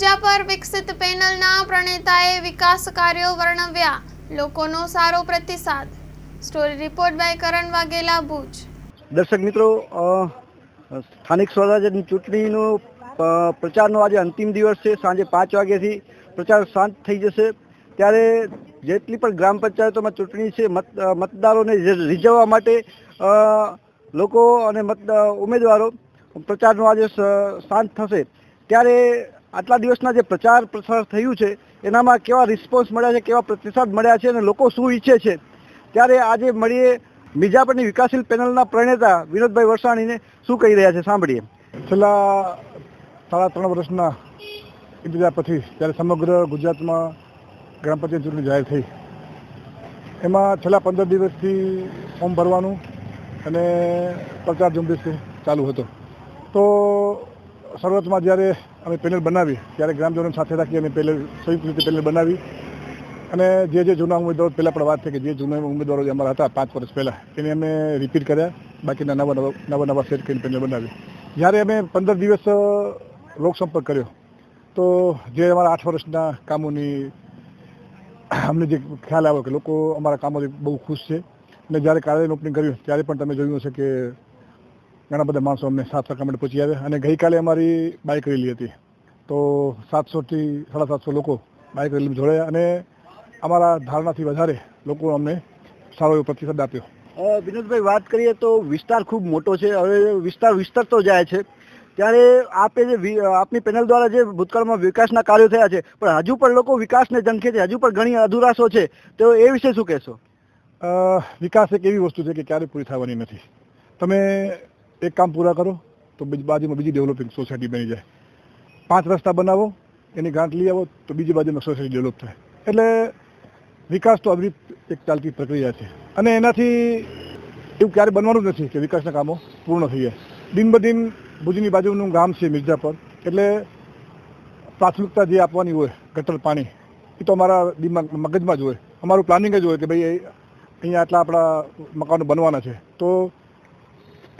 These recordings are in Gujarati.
મિર્જાપર વિકસિત પેનલના પ્રણેતાએ વિકાસ કાર્યો વર્ણવ્યા, લોકોનો સારો પ્રતિસાદ। સ્ટોરી રિપોર્ટ બાય કરણ વાઘેલા, ભુજ। દર્શક મિત્રો, સ્થાનિક સ્વરાજ્યની ચૂંટણીનો પ્રચારનો આજે અંતિમ દિવસ છે। સાંજે 5 વાગ્યાથી પ્રચાર શાંત થઈ જશે। ત્યારે જેટલી પણ ગ્રામ પંચાયતોમાં ચૂંટણી છે, મતદારોને રીઝવવા માટે લોકો અને ઉમેદવારો પ્રચારનો આજે શાંત થશે। ત્યારે આટલા દિવસના જે પ્રચાર પ્રસાર થયું છે એનામાં કેવા રિસ્પોન્સ મળ્યા છે, કેવા પ્રતિસાદ મળ્યા છે અને લોકો શું ઈચ્છે છે, ત્યારે આજે મળીએ મિર્જાપરની વિકાસશીલ પેનલના પ્રણેતા વિનોદભાઈ વરસાણીને શું કહી રહ્યા છે, સાંભળીએ। છેલ્લા 3.5 વર્ષના ઇંતજાર પછી જ્યારે સમગ્ર ગુજરાતમાં ગ્રામ પંચાયત ચૂંટણી જાહેર થઈ, એમાં છેલ્લા 15 દિવસથી ફોર્મ ભરવાનું અને પ્રચાર ઝુંબેશ ચાલુ હતો। તો શરૂઆતમાં જ્યારે અમે પેનલ બનાવી ત્યારે ગ્રામજનો સાથે રાખી અમે સંયુક્ત રીતે પેનલ બનાવી અને જે જૂના ઉમેદવારો પહેલાં પણ વાત થઈ કે જે જૂના ઉમેદવારો જે અમારા હતા 5 વર્ષ પહેલાં એને અમે રિપીટ કર્યા, બાકીના નવા સેટ કરીને પેનલ બનાવી। જ્યારે અમે 15 દિવસ લોકસંપર્ક કર્યો તો જે અમારા 8 વર્ષના કામોની અમને જે ખ્યાલ આવ્યો કે લોકો અમારા કામોથી બહુ ખુશ છે। અને જ્યારે કાર્યાલયનું ઓપનિંગ કર્યું ત્યારે પણ તમે જોયું હશે કે ઘણા બધા માણસો અમને સાથ સહકાર માટે પહોંચી આવ્યા। અને ગઈકાલે અમારી બાઇક રેલી હતી તો 700 થી 750 લોકો બાઇક રેલીમાં જોડાયા અને અમારા ધારણાથી વધારે લોકો અમને સારો એવો પ્રતિસાદ આપ્યો। વિનોદભાઈ, વાત કરીએ તો વિસ્તાર ખૂબ મોટો છે, હવે વિસ્તાર વિસ્તરતો જાય છે। ત્યારે આપની પેનલ દ્વારા જે ભૂતકાળમાં વિકાસના કાર્યો થયા છે પણ હજુ પણ લોકો વિકાસને ઝંખે છે, હજુ પણ ઘણી અધુરાશો છે, તો એ વિશે શું કહેશો? વિકાસ એક એવી વસ્તુ છે કે ક્યારેય પૂરી થવાની નથી। તમે એક કામ પૂરા કરો તો બાજુમાં બીજી ડેવલપિંગ સોસાયટી બની જાય, 5 રસ્તા બનાવો એની ગ્રાન્ટ લઈ આવો તો બીજી બાજુમાં સોસાયટી ડેવલપ થાય। એટલે વિકાસ તો અવિરત એક ચાલતી પ્રક્રિયા છે અને એનાથી એવું ક્યારે બનવાનું જ નથી કે વિકાસના કામો પૂર્ણ થઈ જાય। દિન બદિન ભુજની બાજુનું ગામ છે મિર્જાપર, એટલે પ્રાથમિકતા જે આપવાની હોય ગટર પાણી એ તો અમારા મગજમાં જ હોય, અમારું પ્લાનિંગ જ હોય કે ભાઈ અહીંયા આટલા આપણા મકાનો બનવાના છે તો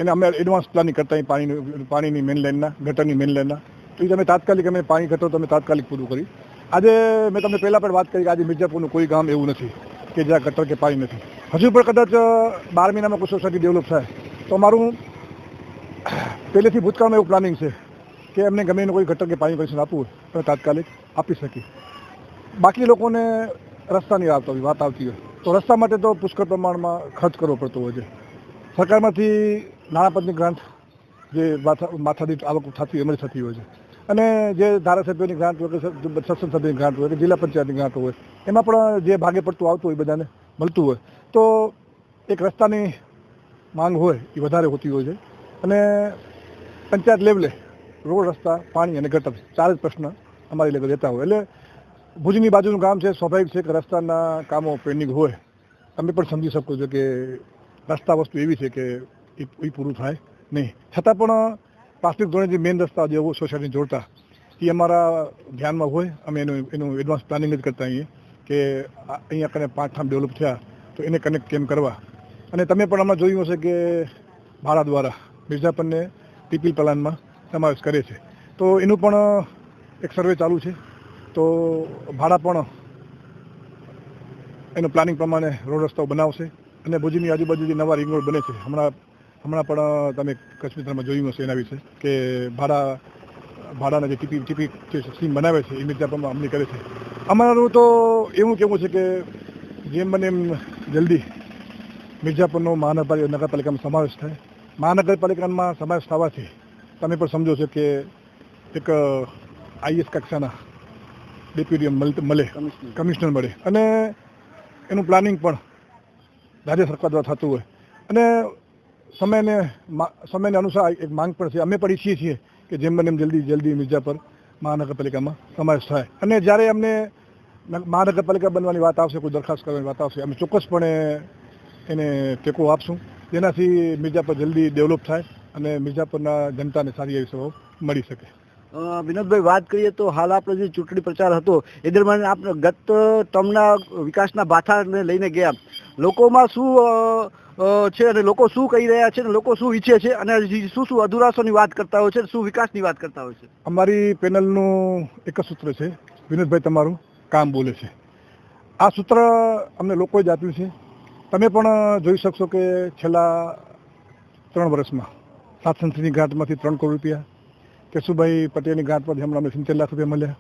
એને અમે એડવાન્સ પ્લાનિંગ કરતા પાણીની મેઇન લાઇનના, ગટરની મેઇન લાઇનના, તો એ તમે તાત્કાલિક અમે પાણી ગટર તમે તાત્કાલિક પૂરું કરી। આજે મેં તમને પહેલાં પણ વાત કરી કે આજે મિર્જાપુરનું કોઈ ગામ એવું નથી કે જ્યાં ગટર કે પાણી નથી। હજુ પણ કદાચ 12 મહિનામાં કોઈ સોસાયટી ડેવલપ થાય તો અમારું પહેલેથી ભૂતકાળમાં એવું પ્લાનિંગ છે કે એમને ગમે એને કોઈ ગટર કે પાણી કનેક્શન આપવું હોય તો તાત્કાલિક આપી શકીએ। બાકી લોકોને રસ્તાની વાત આવતી હોય તો રસ્તા માટે તો પુષ્કળ પ્રમાણમાં ખર્ચ કરવો પડતો હોય છે। સરકારમાંથી નાણાપંચની ગ્રાન્ટ જે માથાદીઠ આવક થતી એમણે થતી હોય છે અને જે ધારાસભ્યોની ગ્રાન્ટ હોય કે સત્સંગ સભ્યની ગ્રાન્ટ હોય કે જિલ્લા પંચાયતની ગ્રાન્ટ હોય એમાં પણ જે ભાગે પડતું આવતું હોય બધાને મળતું હોય તો એક રસ્તાની માંગ હોય એ વધારે હોતી હોય છે અને પંચાયત લેવલે રોડ, રસ્તા, પાણી અને ગટર 4 જ પ્રશ્ન અમારી લેવલે રહેતા હોય। એટલે ભુજની બાજુનું ગામ છે, સ્વાભાવિક છે કે રસ્તાના કામો પેન્ડિંગ હોય। તમે પણ સમજી શકો છો કે રસ્તા વસ્તુ એવી છે કે એ પૂરું થાય નહીં, છતાં પણ પ્રાથમિક ધોરણે જે મેઇન રસ્તા જે સોસાયટીને જોડતા એ અમારા ધ્યાનમાં હોય। અમે એનું એડવાન્સ પ્લાનિંગ જ કરતા હોઈએ કે અહીંયા કને 5 ઠામ ડેવલપ થયા તો એને કનેક્ટ કેમ કરવા। અને તમે પણ હમણાં જોયું હશે કે ભાડા દ્વારા મિર્જાપરને ટીપી પ્લાનમાં સમાવેશ કરે છે, તો એનું પણ એક સર્વે ચાલુ છે। તો ભાડા પણ એનું પ્લાનિંગ પ્રમાણે રોડ રસ્તાઓ બનાવશે અને ભુજની આજુબાજુ જે નવા રિંગ રોડ બને છે, હમણાં પણ તમે કચ્છ મિત્રમાં જોયું હશે એના વિશે કે ભાડાના જે ટીપી જે સ્કીમ બનાવે છે એ મિર્જાપરમાં અમલી કરે છે। અમારું તો એવું કહેવું છે કે જેમ બને એમ જલ્દી મિર્જાપરનો નગરપાલિકામાં સમાવેશ થાય। મહાનગરપાલિકામાં સમાવેશ થવાથી તમે પણ સમજો છો કે એક IAS કક્ષાના ડેપ્યુટી મળે, કમિશનર મળે અને એનું પ્લાનિંગ પણ રાજ્ય સરકાર દ્વારા થતું હોય અને સમયને અનુસાર એક માંગ પણ છે। અમે પણ ઈચ્છીએ છીએ કે જેમ બને એમ જલ્દી મિર્જાપર મહાનગરપાલિકામાં સમાવેશ થાય અને જ્યારે અમને મહાનગરપાલિકા બનવાની વાત આવશે, કોઈ દરખાસ્ત કરવાની વાત આવશે, અમે ચોક્કસપણે એને ટેકો આપશું, જેનાથી મિર્જાપર જલ્દી ડેવલપ થાય અને મિર્જાપરના જનતાને સારી એવી સેવાઓ મળી શકે। વિનોદભાઈ, વાત કરીએ તો હાલ આપણો જે ચૂંટણી પ્રચાર હતો એ દરમિયાન આપણે ગત ટર્મના વિકાસના બાથાને લઈને ગયા. લોકોમાં શું છે અને લોકો શું કહી રહ્યા છે અને લોકો શું ઈચ્છે છે અને શું શું અધુરાશોની વાત કરતા હોય છે, શું વિકાસની વાત કરતા હોય છે? અમારી પેનલનું એક જ સૂત્ર છે, વિનોદભાઈ તમારું કામ બોલે છે. આ સૂત્ર અમને લોકોએ જ આપ્યું છે. તમે પણ જોઈ શકશો કે છેલ્લા 3 વર્ષમાં સાતસંથની ઘાટમાંથી 3 કરોડ રૂપિયા, કેશુભાઈ પટેલની ઘાટ પરથી હમણાં અમને 70 લાખ રૂપિયા મળ્યા.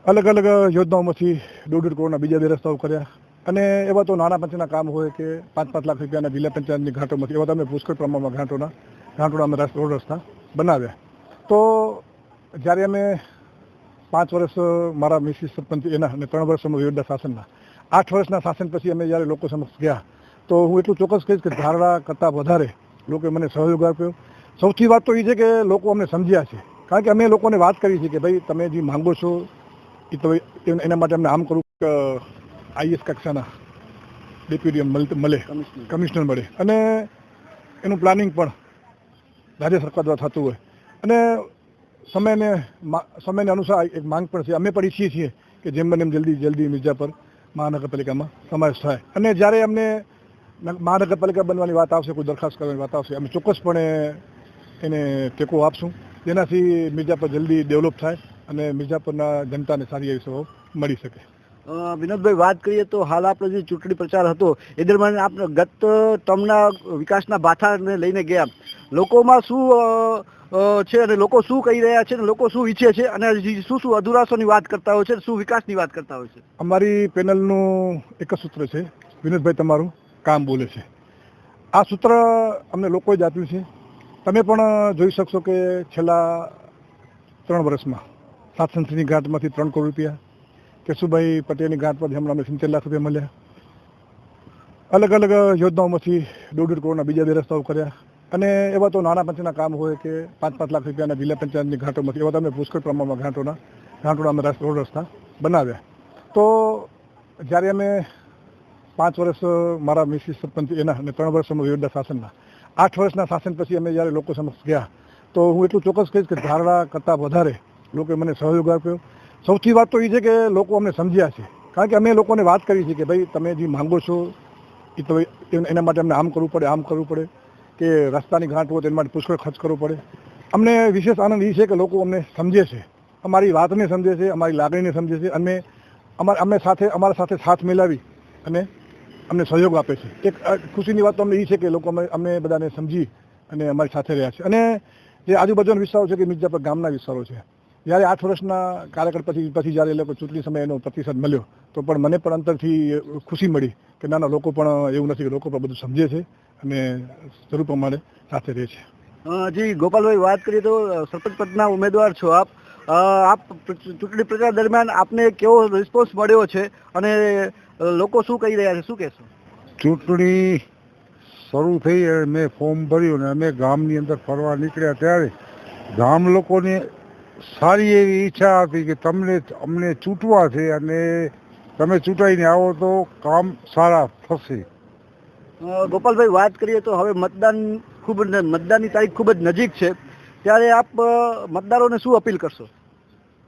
અલગ અલગ યોજનાઓમાંથી 1.5 કરોડના બીજા 2 રસ્તાઓ કર્યા. અને એવા તો નાના પંચના કામ હોય કે 5-5 લાખ રૂપિયાના જિલ્લા પંચાયતની ઘાટોમાંથી એવા તમે પુષ્કળ પ્રમાણમાં ઘાટોના અમે રોડ રસ્તા બનાવ્યા. તો જ્યારે અમે 5 વર્ષ મારા મિસિસ સરપંચ એના અને 3 વર્ષ યોદ્ધા શાસનના 8 વર્ષના શાસન પછી અમે જ્યારે લોકો સમક્ષ ગયા તો હું એટલું ચોક્કસ કહીશ કે ધારણા કરતાં વધારે લોકોએ મને સહયોગ આપ્યો. સૌથી વાત તો એ છે કે લોકો અમને સમજ્યા છે, કારણ કે અમે લોકોને વાત કરી છે કે ભાઈ તમે જે માંગો છો એ તો એના માટે અમને આમ કરવું કે IAS કક્ષાના ડેપ્યુટી મળે, કમિશનર મળે અને એનું પ્લાનિંગ પણ રાજ્ય સરકાર દ્વારા થતું હોય અને સમયને અનુસાર એક માંગ પણ છે. અમે પણ ઈચ્છીએ છીએ કે જેમ બને એમ જલ્દી મિર્જાપર મહાનગરપાલિકામાં સમાવેશ થાય. અને જ્યારે અમને મહાનગરપાલિકા બનવાની વાત આવશે, કોઈ દરખાસ્ત કરવાની વાત આવશે, અમે ચોક્કસપણે એને ટેકો આપશું, જેનાથી મિર્જાપર જલ્દી ડેવલપ થાય અને મિર્જાપરના જનતાને સારી એવી સેવાઓ મળી શકે. વિનોદભાઈ, વાત કરીએ તો હાલ આપણો જે ચૂંટણી પ્રચાર હતો એ દરમિયાન આપણે ગત ટર્મના વિકાસના બાથાને લઈને ગયા. લોકોમાં શું છે અને લોકો શું કહી રહ્યા છે અને લોકો શું ઈચ્છે છે અને શું શું અધુરાશોની વાત કરતા હોય છે, શું વિકાસની વાત કરતા હોય છે? અમારી પેનલનું એક જ સૂત્ર છે, વિનોદભાઈ તમારું કામ બોલે છે. આ સૂત્ર અમને લોકોએ જ આપ્યું છે. તમે પણ જોઈ શકશો કે છેલ્લા 3 વર્ષમાં સાતસંથની ઘાટમાંથી 3 કરોડ રૂપિયા, કેશુભાઈ પટેલની ઘાટ પરથી હમણાં અમને 70 લાખ રૂપિયા મળ્યા. અલગ અલગ યોજનાઓમાંથી 1.5 કરોડના બીજા 2 રસ્તાઓ કર્યા. અને એવા તો નાના પંચના કામ હોય કે 5-5 લાખ રૂપિયાના જિલ્લા પંચાયતની ઘાટોમાંથી એવા તમે પુષ્કળ પ્રમાણમાં ઘાટોના અમે રોડ રસ્તા બનાવ્યા. તો જ્યારે અમે 5 વર્ષ મારા મિસિસ સરપંચ એના અને 3 વર્ષ યોદ્ધા શાસનના 8 વર્ષના શાસન પછી અમે જ્યારે લોકો સમક્ષ ગયા તો હું એટલું ચોક્કસ કહીશ કે ધારણા કરતાં વધારે લોકોએ મને સહયોગ આપ્યો. સૌથી વાત તો એ છે કે લોકો અમને સમજ્યા છે, કારણ કે અમે લોકોને વાત કરી છે કે ભાઈ તમે જે માંગો છો એ તો એના માટે અમને આમ કરવું પડે કે રસ્તાની ઘાટ હોય તેના માટે પુષ્કળ ખર્ચ કરવો પડે. અમને વિશેષ આનંદ એ છે કે લોકો અમને સમજે છે, અમારી વાતને સમજે છે, અમારી લાગણીને સમજે છે અને અમારા સાથે સાથ મિલાવી અને અમને સહયોગ આપે છે. એક ખુશીની વાત તો અમને એ છે કે લોકો અમને બધાને સમજી અને અમારી સાથે રહ્યા છે. અને જે આજુબાજુના વિસ્તારો છે કે મિર્જાપર ગામના વિસ્તારો છે, જ્યારે 8 વર્ષના કાર્યકાળ પછી જ્યારે એ લોકો ચૂંટણી સમયે એનો પ્રતિસાદ મળ્યો તો પણ મને પણ અંતરથી ખુશી મળી કે નાના લોકો પણ એવું નથી કે લોકો પણ બધું સમજે છે અને જરૂર પ્રમાણે સાથે રહે છે. જી ગોપાલભાઈ, વાત કરીએ તો સરપંચ પદના ઉમેદવાર છો આપ. ચૂંટણી પ્રચાર દરમિયાન આપને કેવો રિસ્પોન્સ મળ્યો છે અને લોકો શું કહી રહ્યા છે, શું કહેશો? ચૂંટણી શરૂ થઈ અને મેં ફોર્મ ભર્યું અને અમે ગામની અંદર ફરવા નીકળ્યા ત્યારે ગામ લોકોની સારી એવી ઈચ્છા હતી કે અમને ચૂંટવા છે અને તમે ચૂંટાઈને આવો તો કામ સારા થશે. ગોપાલભાઈ, વાત કરીએ તો હવે મતદાનની તારીખ ખૂબ જ નજીક છે, ત્યારે આપ મતદારોને શું અપીલ કરશો?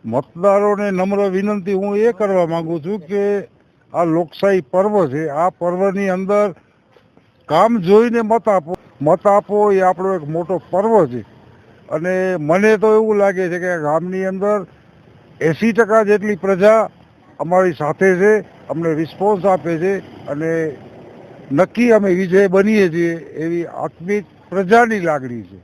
મતદારોને નમ્ર વિનંતી હું એ કરવા માંગુ છું કે આ લોકશાહી પર્વ છે, આ પર્વની અંદર કામ જોઈને મત આપો એ આપણો એક મોટો પર્વ છે. અને મને તો એવું લાગે છે કે ગામની અંદર 80% જેટલી પ્રજા અમારી સાથે છે, અમને રિસ્પોન્સ આપે છે અને નક્કી અમે વિજય બનીએ છીએ એવી આત્મિક પ્રજાની લાગણી છે.